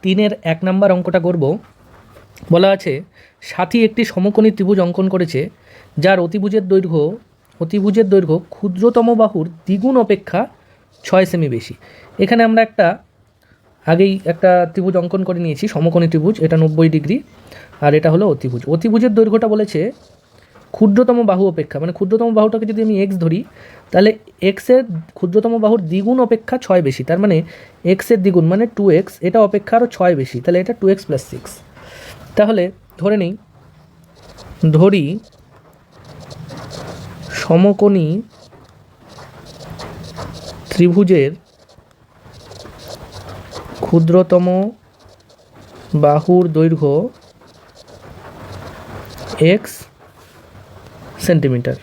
3-1 নম্বর অঙ্কটা করব। বলা আছে সাথী একটি সমকোণী ত্রিভুজ অঙ্কন করেছে যার অতিভুজের দৈর্ঘ্য ক্ষুদ্রতম বাহুর দ্বিগুণ অপেক্ষা 6 সেমি বেশি। এখানে আমরা আগেই একটা ত্রিভুজ অঙ্কন করে নিয়েছি, সমকোণী ত্রিভুজ, এটা 90 ডিগ্রি, আর এটা হলো অতিভুজের দৈর্ঘ্যটা বলেছে ক্ষুদ্রতম বাহু অপেক্ষা, মানে ক্ষুদ্রতম বাহুটাকে যদি আমি এক্স ধরি তাহলে এক্সের ক্ষুদ্রতম বাহুর দ্বিগুণ অপেক্ষা 6 বেশি, তার মানে এক্সের দ্বিগুণ মানে 2x, এটা অপেক্ষা আরও 6 বেশি, তাহলে এটা 2x + 6। তাহলে ধরি সমকোণী ত্রিভুজের ক্ষুদ্রতম বাহুর দৈর্ঘ্য x সেন্টিমিটার।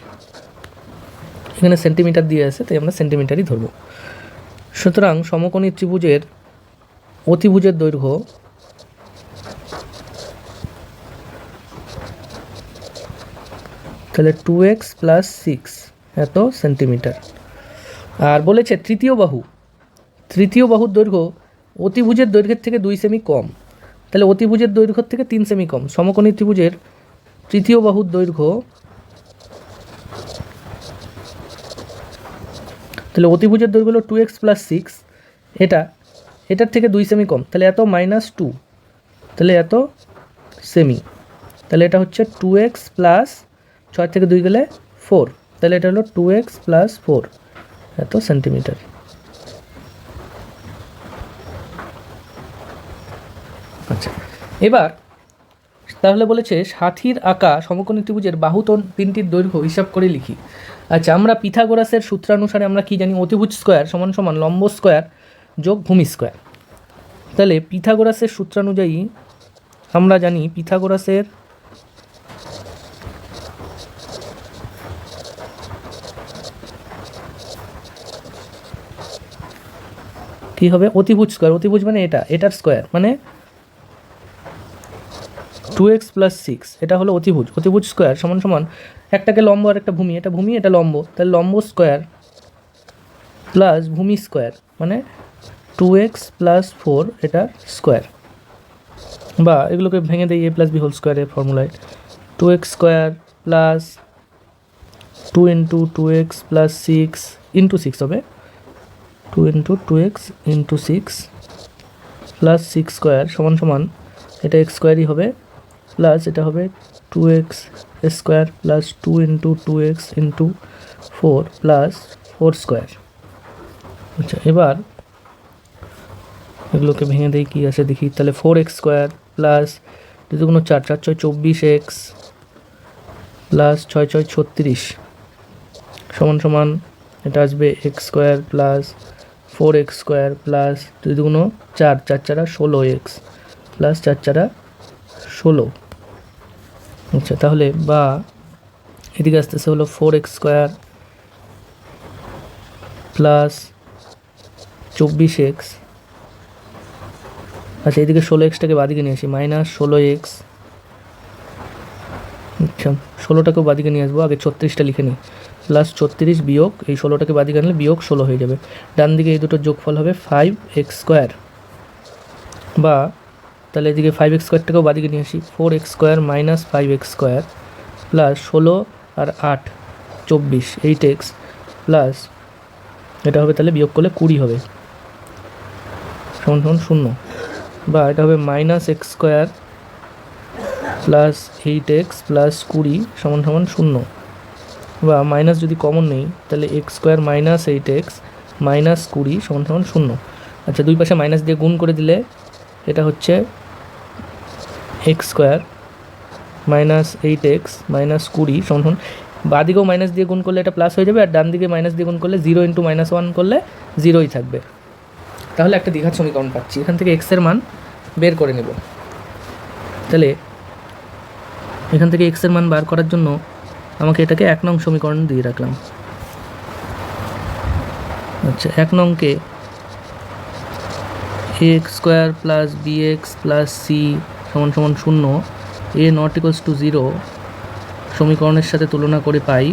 এখানে সেন্টিমিটার দিয়ে আছে তাই আমরা সেন্টিমিটারই ধরব। সুতরাং সমকোণী ত্রিভুজের অতিভুজের দৈর্ঘ্য তাহলে 2x + 6 এত সেন্টিমিটার। আর বলেছে তৃতীয় বাহুর দৈর্ঘ্য অতিভুজের দৈর্ঘ্যের থেকে 2 সেমি কম, তাহলে অতিভুজের দৈর্ঘ্যের থেকে 3 সেমি কম। সমকোণী ত্রিভুজের তৃতীয় বাহুর দৈর্ঘ্য, তাহলে অতিভুজের দৈর্ঘ্য হলো 2x + 6, এটার থেকে 2 সেমি কম, তাহলে এত -2, তাহলে এত সেমি, তাহলে এটা হচ্ছে 2x + 6 থেকে 2 গেলে 4, তাহলে এটা হলো 2x + 4 এত সেন্টিমিটার। আচ্ছা, এবার তাহলে বলেছে সাথীর আঁকা সমকোণী ত্রিভুজের বাহু তিনটির দৈর্ঘ্য হিসাব করে লিখি। আচ্ছা, আমরা পিথাগোরাসের সূত্রানুসারে আমরা কি জানি? অতিভুজ স্কোয়ার সমান লম্ব স্কোয়ার যোগ ভূমি স্কোয়ার। তাহলে পিথাগোরাসের সূত্রানুযায়ী আমরা জানি পিথাগোরাসের কি হবে? অতিভুজ স্কোয়ার, অতিভুজ মানে এটার স্কোয়ার মানে 2x + 6, এটা হলো অতিভুজ স্কোয়ার সমান একটাকে লম্ব আর একটা ভূমি, এটা ভূমি এটা লম্ব, তাহলে লম্ব স্কোয়ার প্লাস ভূমি স্কোয়ার মানে 2x + 4 এটার স্কোয়ার, বা এগুলোকে ভেঙে দেই a + b হোল স্কোয়ারের ফর্মুলায়, 2x স্কোয়ার প্লাস 2 × 2x + 6 × 6 হবে 2 × 2x × 6 প্লাস 6 স্কোয়ার সমান এটা x স্কোয়ারই হবে, প্লাস এটা হবে 2x square plus 2 × 2x × 4 plus 4 square. আচ্ছা, এবার এগুলোকে ভেঙে দেই কী আছে দেখি, তাহলে 4x square plus 2 × 4 = 4 × 6 = 24x plus 6 × 6 = 36 সমান এটা আসবে x square plus 4x square plus 2 × 4 = 4 × 16x plus 4 × 16। আচ্ছা, তাহলে বা এদিকে আসতেছে হলো 4x স্কোয়ার প্লাস 24x, আচ্ছা এদিকে 16xটাকে বাদিকে নিয়ে আসি -16x, আচ্ছা 16টাকেও বাদিকে নিয়ে আসবো, আগে 36টা লিখে নিই, প্লাস 36 বিয়োগ এই 16টাকে বাদিকে আনলে বিয়োগ 16 হয়ে যাবে, ডান দিকে এই দুটোর যোগফল হবে 5x স্কোয়ার, বা তাহলে এদিকে 5x স্কোয়ারটাকেও বাদিকে নিয়ে আসি, 4x square minus 5x square plus 16 আর 8 24 8x প্লাস এটা হবে তাহলে বিয়োগ করলে 20 হবে সমান 0, বা এটা হবে -x square plus 8x plus 20 সমান 0, বা মাইনাস যদি কমন নেই তাহলে x square minus 8x minus 20 সমান 0। আচ্ছা, দুই পাশে মাইনাস দিয়ে গুণ করে দিলে এটা হচ্ছে x square minus 8x minus 20 সমান, বাদিকেও মাইনাস দিয়ে গুণ করলে এটা প্লাস হয়ে যাবে, আর ডান দিকে মাইনাস দিয়ে গুণ করলে 0 × -1 করলে 0ই থাকবে। তাহলে একটা দ্বিঘাত সমীকরণ পাচ্ছি, এখান থেকে x এর মান বের করে নেব। তাহলে এখান থেকে x এর মান বার করার জন্য আমাকে এটাকে 1 নং সমীকরণ দিয়ে রাখলাম। আচ্ছা, 1 নংকে ax square plus bx plus c সমান 0, a ≠ 0 সমীকরণের সাথে তুলনা করে পাই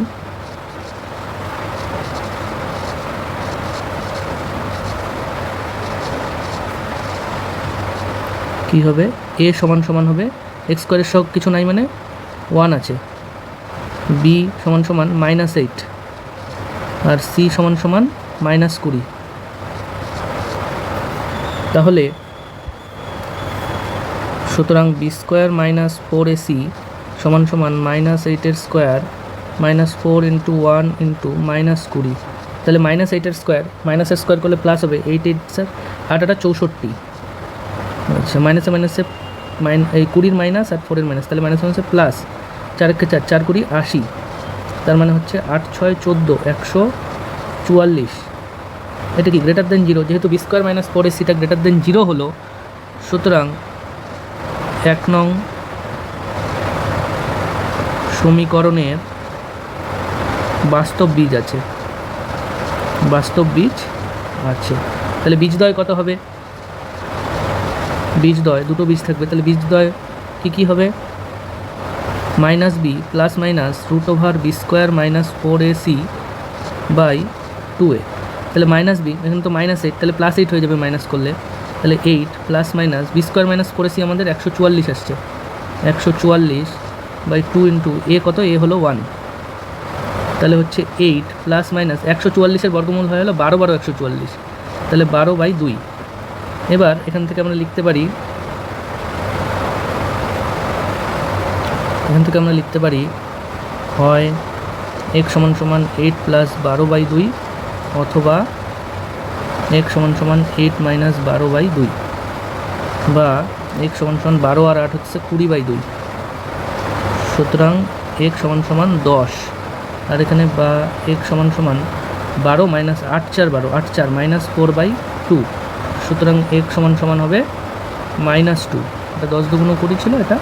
কী হবে, এ সমান সমান হবে এক্স স্কোয়ারের সব কিছু নাই মানে 1 আছে, বি সমান সমান -8 আর সি সমান সমান -20। তাহলে সুতরাং বি স্কোয়ার -4ac সমান সমান -8 স্কোয়ার -4 × 1 × -20। তাহলে -8 স্কোয়ার মাইনাসের স্কোয়ার করলে প্লাস হবে 8 8 স্যার 8 8 64। আচ্ছা মাইনাসে মাইনাসে এই 20 মাইনাস আর 4 মাইনাস, তাহলে মাইনাস মাইনাসে প্লাস 4 × 4 4 20 80। তার মানে হচ্ছে 8 6 14 144। এটা কি গ্রেটার দেন 0? যেহেতু B square -4ac greater than 0 হলো, সুতরাং 1 নং সমীকরণের বাস্তব বীজ আছে, বাস্তব বীজ আছে। তাহলে বীজদ্বয় কত হবে? বীজদ্বয় দুটো বীজ থাকবে, তাহলে বীজদ্বয় কী হবে? -b plus minus √b² -4ac/2a। তাহলে -b এখানে তো -8, তাহলে +8 হয়ে যাবে মাইনাস করলে, তাহলে 8 প্লাস মাইনাস b² -4ac আমাদের 144 আসছে, 144/2 × a কত? a হলো 1। তাহলে হচ্ছে 8 প্লাস মাইনাস 144-এর বর্গমূল হয়ে হলো 12 12 144, তাহলে 12/2। এবার এখান থেকে আমরা লিখতে পারি, হয় x সমান সমান 8 প্লাস 12/2 অথবা x সমান সমান 8 মাইনাস 12/2, বা x সমান সমান 12 আর 8 হচ্ছে 20/2। সুতরাং x সমান সমান 10, আর এখানে বা x সমান সমান 12 মাইনাস 8 4 12 8 4 -4/2। সুতরাং x সমান সমান হবে -2। এটা 10 দুগুণ 20 ছিল, এটা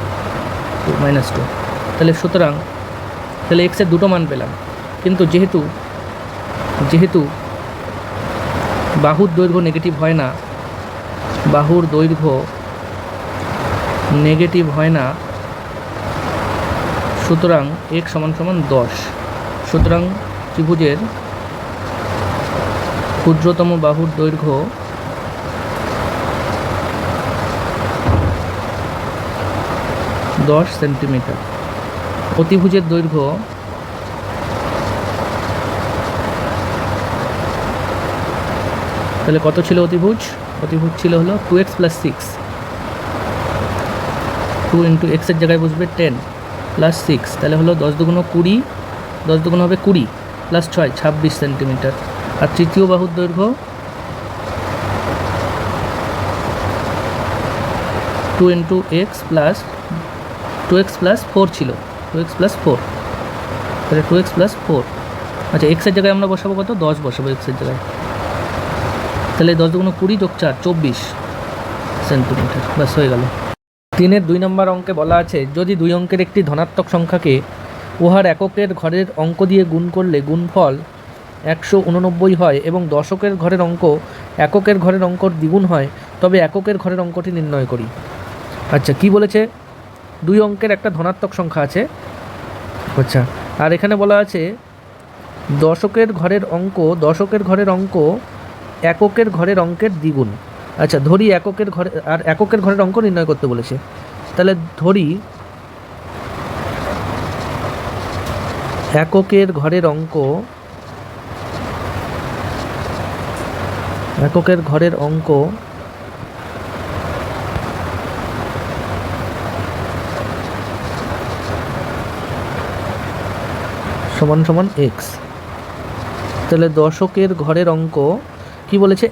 -2। তাহলে সুতরাং তাহলে x এর দুটো মান পেলাম, কিন্তু যেহেতু বাহুর দৈর্ঘ্য নেগেটিভ হয় না, বাহুর দৈর্ঘ্য নেগেটিভ হয় না, সুতরাং x সমান সমান 10। সুতরাং ত্রিভুজের ক্ষুদ্রতম বাহুর দৈর্ঘ্য 10 সেন্টিমিটার। অতিভুজের দৈর্ঘ্য তাহলে কত ছিল? অতিভুজ ছিল হলো 2x + 6, 2 × x এর জায়গায় বসবে 10 + 6, তাহলে হলো 10 দুগুণ 20, 10 দুগুণ হবে 20 + 6 26 সেন্টিমিটার। আর তৃতীয় বাহুর দৈর্ঘ্য 2 × x + 2x + 4 ছিল, 2x + 4, তাহলে 2x + 4। আচ্ছা x এর জায়গায় আমরা বসাবো কত? 10 বসাবো x এর জায়গায়, তাহলে 10 দুগুণ 20 + 4 24 সেন্টিমিটার। ব্যাস হয়ে গেল। 3-এর 2 নম্বর অঙ্কে বলা আছে, যদি 2 অঙ্কের একটি ধনাত্মক সংখ্যাকে উহার এককের ঘরের অঙ্ক দিয়ে গুণ করলে গুণফল 189 হয় এবং দশকের ঘরের অঙ্ক এককের ঘরের অঙ্কর দ্বিগুণ হয়, তবে এককের ঘরের অঙ্কটি নির্ণয় করি। আচ্ছা কি বলেছে? 2 অঙ্কের একটা ধনাত্মক সংখ্যা আছে, আচ্ছা, আর এখানে বলা আছে দশকের ঘরের অঙ্ক এককের ঘরের অঙ্কের দ্বিগুণ। আচ্ছা ধরি এককের ঘরের অঙ্ক নির্ণয় করতে বলেছে, তাহলে ধরি এককের ঘরের অঙ্ক সমান সমান x। তাহলে দশকের ঘরের অঙ্ক কি বলেছে?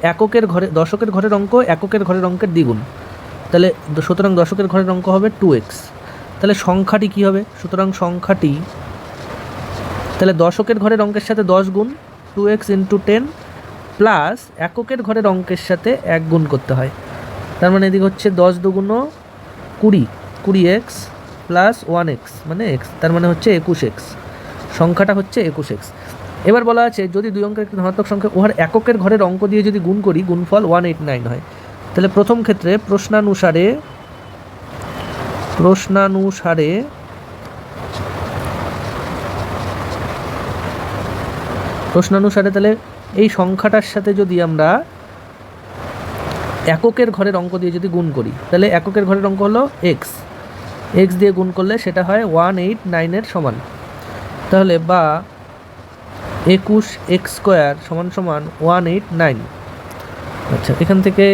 দশকের ঘরের অঙ্ক এককের ঘরের অঙ্কের দ্বিগুণ, তাহলে সুতরাং দশকের ঘরের অঙ্ক হবে 2x। তাহলে সংখ্যাটি কি হবে? সুতরাং সংখ্যাটি তাহলে দশকের ঘরের অঙ্কের সাথে 10 গুণ 2x × 10 প্লাস এককের ঘরের অঙ্কের সাথে 1 গুণ করতে হয়, তার মানে এদিকে হচ্ছে 10 দুগুণ 20 20x প্লাস 1x মানে x, তার মানে হচ্ছে 21x। সংখ্যাটা হচ্ছে 21x। এবার বলা আছে যদি 2 অঙ্কের একটি ধনাত্মক সংখ্যা উহার এককের ঘরের অঙ্ক দিয়ে যদি গুণ করি গুণফল 189 হয়। তাহলে প্রথম ক্ষেত্রে প্রশ্নানুসারে তাহলে এই সংখ্যাটার সাথে যদি আমরা এককের ঘরের অঙ্ক দিয়ে যদি গুণ করি তাহলে এককের ঘরের অঙ্ক হলো এক্স, এক্স দিয়ে গুণ করলে সেটা হয় 189 সমান। তাহলে বা 21 এক্স স্কোয়ার সমান সমান 189। আচ্ছা, এখান থেকে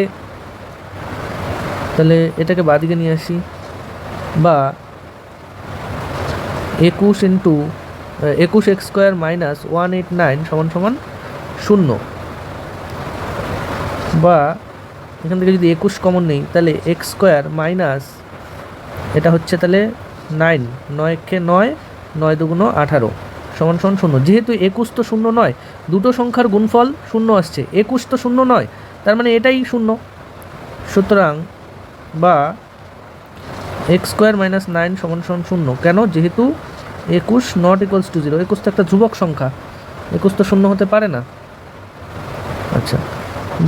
তাহলে এটাকে বাদিকে নিয়ে আসি, বা 21 এক্স স্কোয়ার মাইনাস 189 সমান সমান 0, বা এখান থেকে যদি 21 কমন নেই তাহলে এক্স স্কোয়ার মাইনাস এটা হচ্ছে তাহলে 9, 9 9 দুগুণ 18 সমান সমান 0। যেহেতু 21 তো 0 নয়, দুটো সংখ্যার গুণফল 0 আসছে, 21 তো 0 নয়, তার মানে এটাই 0। সুতরাং বা এক্স স্কোয়ার মাইনাস 9 সমান সমান 0। কেন? যেহেতু 21 নট ইকুয়ালস টু 0, 21 তো একটা ধ্রুবক সংখ্যা, 21 তো 0 হতে পারে না। আচ্ছা,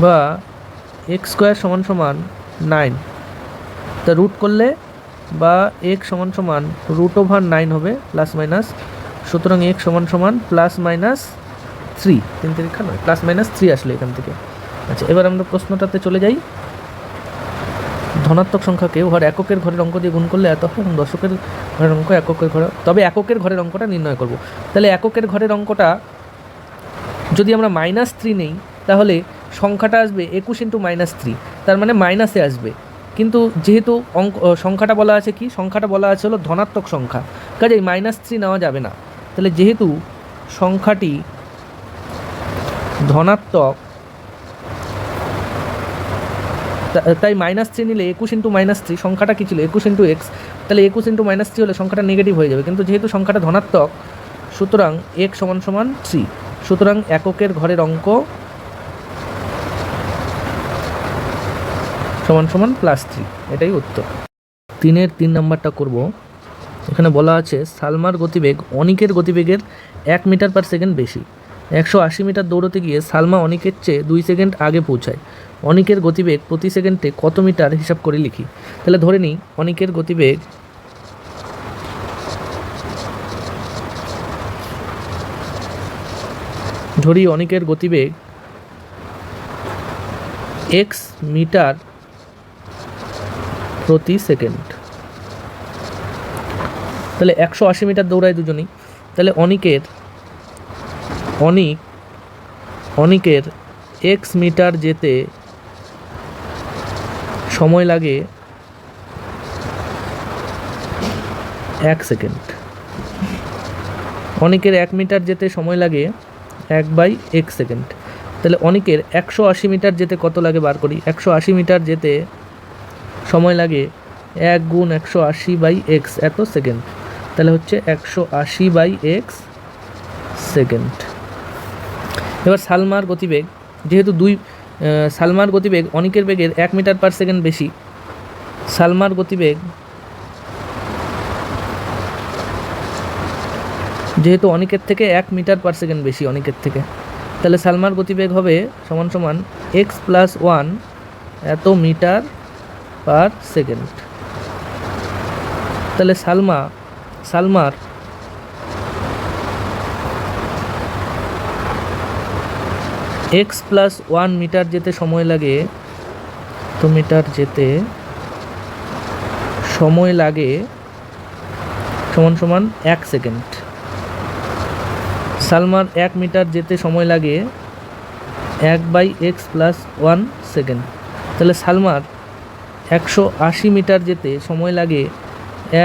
বা এক্স স্কোয়ার সমান সমান 9, তা রুট করলে বা এক্স সমান সমান √9 হবে প্লাস মাইনাস। সুতরাং এক্স সমান সমান প্লাস মাইনাস 3, 3 তিরিক্ষা নয়, প্লাস মাইনাস 3 আসলে এখান থেকে। আচ্ছা, এবার আমরা প্রশ্নটাতে চলে যাই। ধনাত্মক সংখ্যাকে উহার এককের ঘরের অঙ্ক দিয়ে গুণ করলে এত হয়, এবং দশকের ঘরের অঙ্ক এককের ঘরে, তবে এককের ঘরের অঙ্কটা নির্ণয় করব। তাহলে এককের ঘরের অঙ্কটা যদি আমরা -3 নেই তাহলে সংখ্যাটা আসবে 21 × -3, তার মানে মাইনাসে আসবে। কিন্তু যেহেতু সংখ্যাটা বলা আছে কি, সংখ্যাটা বলা আছে হলো ধনাত্মক সংখ্যা, কাজেই -3 নেওয়া যাবে না। তাহলে যেহেতু সংখ্যাটি ধনাত্মক, তাই -3 নিলে 21 × -3 সংখ্যাটা কী ছিল 21 × x, তাহলে 21 × -3 হলে সংখ্যাটা নেগেটিভ হয়ে যাবে। কিন্তু যেহেতু সংখ্যাটা ধনাত্মক, সুতরাং x সমান সমান 3। সুতরাং এককের ঘরের অঙ্ক সমান সমান +3, এটাই উত্তর। 3-এর 3 নাম্বারটা করব। এখানে বলা আছে সালমার গতিবেগ অনিকের গতিবেগের 1 মিটার/সেকেন্ড বেশি। 180 মিটার দৌড়তে গিয়ে সালমা অনিকের চেয়ে 2 সেকেন্ড আগে পৌঁছায়। অনিকের গতিবেগ প্রতি সেকেন্ডে কত মিটার হিসাব করে লিখি। তাহলে ধরে নিই অনিকের গতিবেগ x মিটার প্রতি সেকেন্ড। তাহলে 180 মিটার দৌড়ায় দুজনেই। তাহলে অনিকের x মিটার যেতে সময় লাগে 1 সেকেন্ড। অনিকের 1 মিটার যেতে সময় লাগে 1/x সেকেন্ড। তাহলে অনিকের 180 মিটার যেতে কত লাগে বার করি। 180 মিটার যেতে সময় লাগে 1 × 180/x এত সেকেন্ড। তাহলে হচ্ছে 180/x সেকেন্ড। এবার সালমার গতিবেগ, যেহেতু সালমার গতিবেগ অনিকের বেগের 1 মিটার/সেকেন্ড বেশি, সালমার গতিবেগ যেহেতু অনিকের থেকে 1 মিটার/সেকেন্ড বেশি অনিকের থেকে, তাহলে সালমার গতিবেগ হবে সমান সমান x + 1 এত মিটার/সেকেন্ড। তাহলে সালমার x + 1 মিটার যেতে সময় লাগে, তো মিটার যেতে সময় লাগে সমান সমান 1 সেকেন্ড। সালমার 1 মিটার যেতে সময় লাগে 1/x + 1 সেকেন্ড। তাহলে সালমার 180 মিটার যেতে সময় লাগে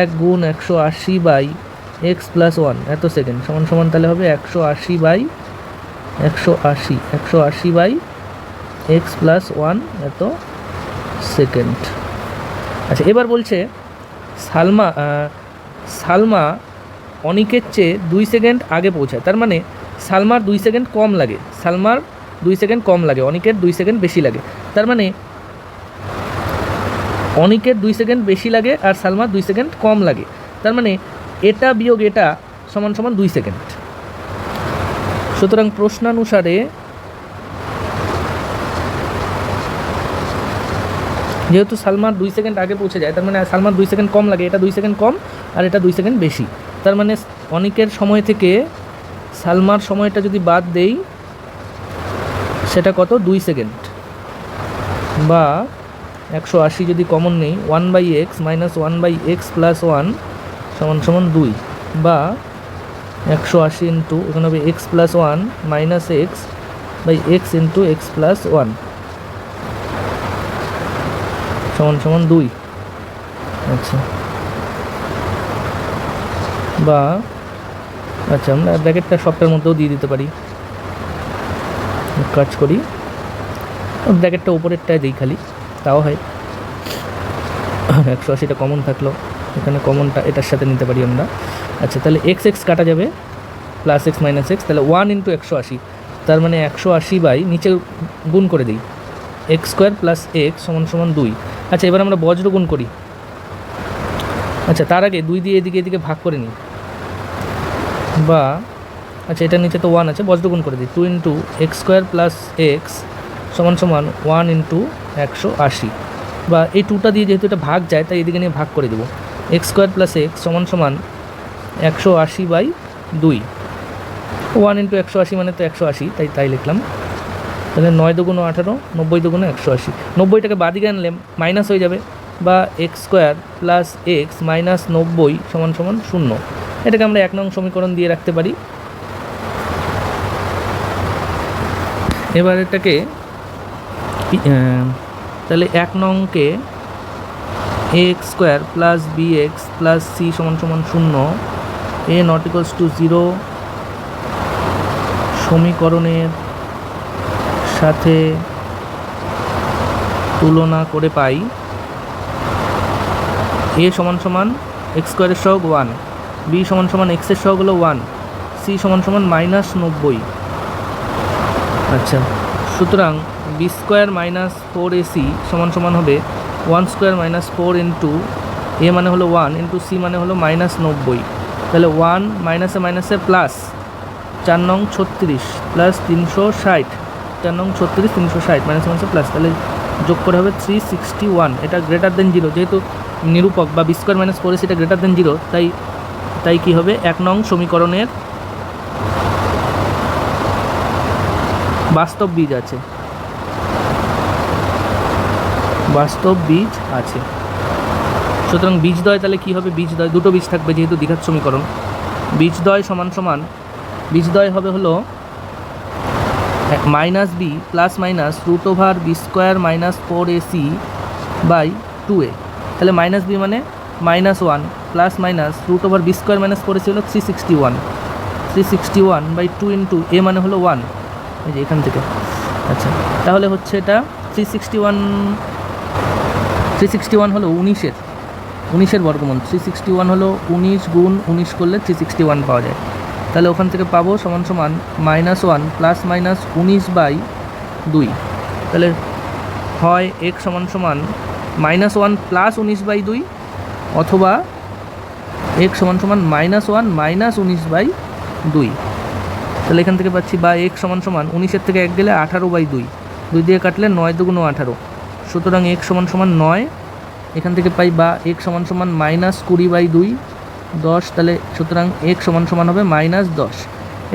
1 × 180/x + 1 এত সেকেন্ড সমান সমান তাহলে হবে 180/x + 1 এত সেকেন্ড। আচ্ছা, এবার বলছে সালমা অনিকের চেয়ে 2 সেকেন্ড আগে পৌঁছায়। তার মানে সালমার 2 সেকেন্ড কম লাগে, অনিকের 2 সেকেন্ড বেশি লাগে। তার মানে অনিকের 2 সেকেন্ড বেশি লাগে আর সালমার 2 সেকেন্ড কম লাগে। তার মানে এটা বিয়োগ এটা সমান সমান 2 সেকেন্ড। সুতরাং প্রশ্নানুসারে যেহেতু সালমার 2 সেকেন্ড আগে পৌঁছে যায়, তার মানে সালমার 2 সেকেন্ড কম লাগে, এটা 2 সেকেন্ড কম আর এটা 2 সেকেন্ড বেশি। তার মানে অনিকের সময় থেকে সালমার সময়টা যদি বাদ দেই, সেটা কত 2 সেকেন্ড। বা 180 যদি কমন নেই 1/x মাইনাস 1/x প্লাস 1 সমান সমান 2, বা 180 ইন্টু এখানে হবে x plus 1 minus x by x into x plus 1 সমান সমান 2। আচ্ছা, বা আচ্ছা আমরা ব্র্যাকেটটা সবটার মধ্যেও দিয়ে দিতে পারি। কাজ করি, ব্র্যাকেটটা উপরেরটায় দিই খালি, তাও হয়। 180টা কমন থাকলো, এখানে কমনটা এটার সাথে নিতে পারি আমরা। আচ্ছা, তাহলে এক্স এক্স কাটা যাবে, প্লাস এক্স মাইনাস এক্স, তাহলে 1 ইন্টু 180, তার মানে 180 বাই নিচে গুণ করে দিই এক্স স্কোয়ার প্লাস এক্স সমান সমান 2। আচ্ছা, এবার আমরা বজ্র গুণ করি। আচ্ছা, তার আগে 2 দিয়ে এদিকে ভাগ করে নিই, বা আচ্ছা এটার নিচে তো 1 আছে, বজ্র গুণ করে দিই 2 into x square plus x সমান সমান 1 ইন্টু 180, বা এই 2টা দিয়ে যেহেতু এটা ভাগ যায় তাই এদিকে নিয়ে ভাগ করে দেবো। এক্স স্কোয়ার প্লাস এক্স সমান সমান 180 বাই 2, 1 ইন্টু 180 মানে তো 180, তাই লিখলাম। তাহলে 9 দুগুণ 18, 90 দুগুণ 180, 90টাকে বাদিকে আনলে মাইনাস হয়ে যাবে, বা x square plus x minus 90 সমান সমান 0। এটাকে আমরা 1 নং সমীকরণ দিয়ে রাখতে পারি। এবার এটাকে তাহলে 1 নংকে x square plus b x plus c সমান সমান 0, এ নট ইকুয়ালস টু 0 সমীকরণের সাথে তুলনা করে পাই এ সমান সমান এক্স স্কোয়ারের সহগ 1, বি সমান সমান এক্সের সহগ হলো 1, সি সমান সমান মাইনাস 90। আচ্ছা, সুতরাং বি স্কোয়ার মাইনাস 4ac সমান সমান হবে 1 স্কোয়ার মাইনাস 4 ইন্টু এ মানে হলো 1 ইন্টু সি মানে হলো মাইনাস 90। তাহলে 1 মাইনাসে মাইনাসে প্লাস 4 নং 36 প্লাস 360, 4 নং 36 360 মাইনাসে মাইনাসে প্লাস, তাহলে যোগ করে হবে 361। এটা গ্রেটার দেন 0, যেহেতু নিরূপক বা বি স্কোয়ার মাইনাস 4ac এটা গ্রেটার দেন 0, তাই কি হবে 1 নং সমীকরণের বাস্তব বীজ আছে, বাস্তব বীজ আছে। সুতরাং বীজদ্বয় তাহলে কী হবে, বীজদ্বয় দুটো বীজ থাকবে যেহেতু দ্বিঘাত সমীকরণ। বীজদ্বয় সমান সমান বীজদ্বয় হবে হলো minus b plus minus root over b square minus 4ac by 2a। তাহলে মাইনাস বি মানে -1 plus minus root over b square minus 4ac হলো 361 বাই 2 ইন্টু এ মানে হলো 1, এই যে এখান থেকে। আচ্ছা, তাহলে হচ্ছে এটা 361 হলো 19-এর বর্গমূল। 361 হলো 19 গুণ 19 করলে 361 পাওয়া যায়। তাহলে ওখান থেকে পাবো সমান সমান -1 প্লাস মাইনাস 19/2। তাহলে হয় x সমান সমান -1 প্লাস 19/2, অথবা x সমান সমান -1 মাইনাস 19/2। তাহলে এখান থেকে পাচ্ছি বা x সমান সমান 19-এর থেকে 1 গেলে 18/2, 2 দিয়ে কাটলে 9 দুগুণ 18, সুতরাং x সমান সমান 9। এখান থেকে পাই বা x সমান সমান -20/2, 10, তাহলে সুতরাং x সমান সমান হবে -10।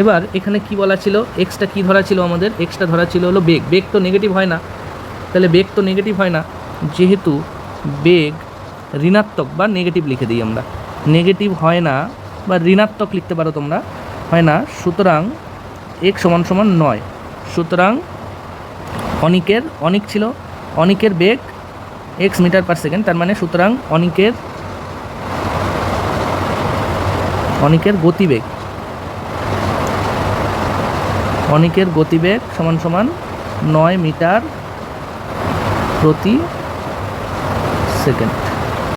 এবার এখানে কি বলা ছিল, এক্সটা কি ধরা ছিল আমাদের, এক্সটা ধরা ছিল হলো বেগ। বেগ তো নেগেটিভ হয় না, তাহলে বেগ তো নেগেটিভ হয় না, যেহেতু বেগ ঋণাত্মক বা নেগেটিভ লিখে দিই আমরা, নেগেটিভ হয় না বা ঋণাত্মক লিখতে পারো তোমরা, হয় না, সুতরাং x সমান সমান 9। সুতরাং অনিক ছিল, অনিকের বেগ x মিটার পার সেকেন্ড, তার মানে সুতরাং অনিকের গতিবেগ সমান সমান 9 মিটার প্রতি সেকেন্ড।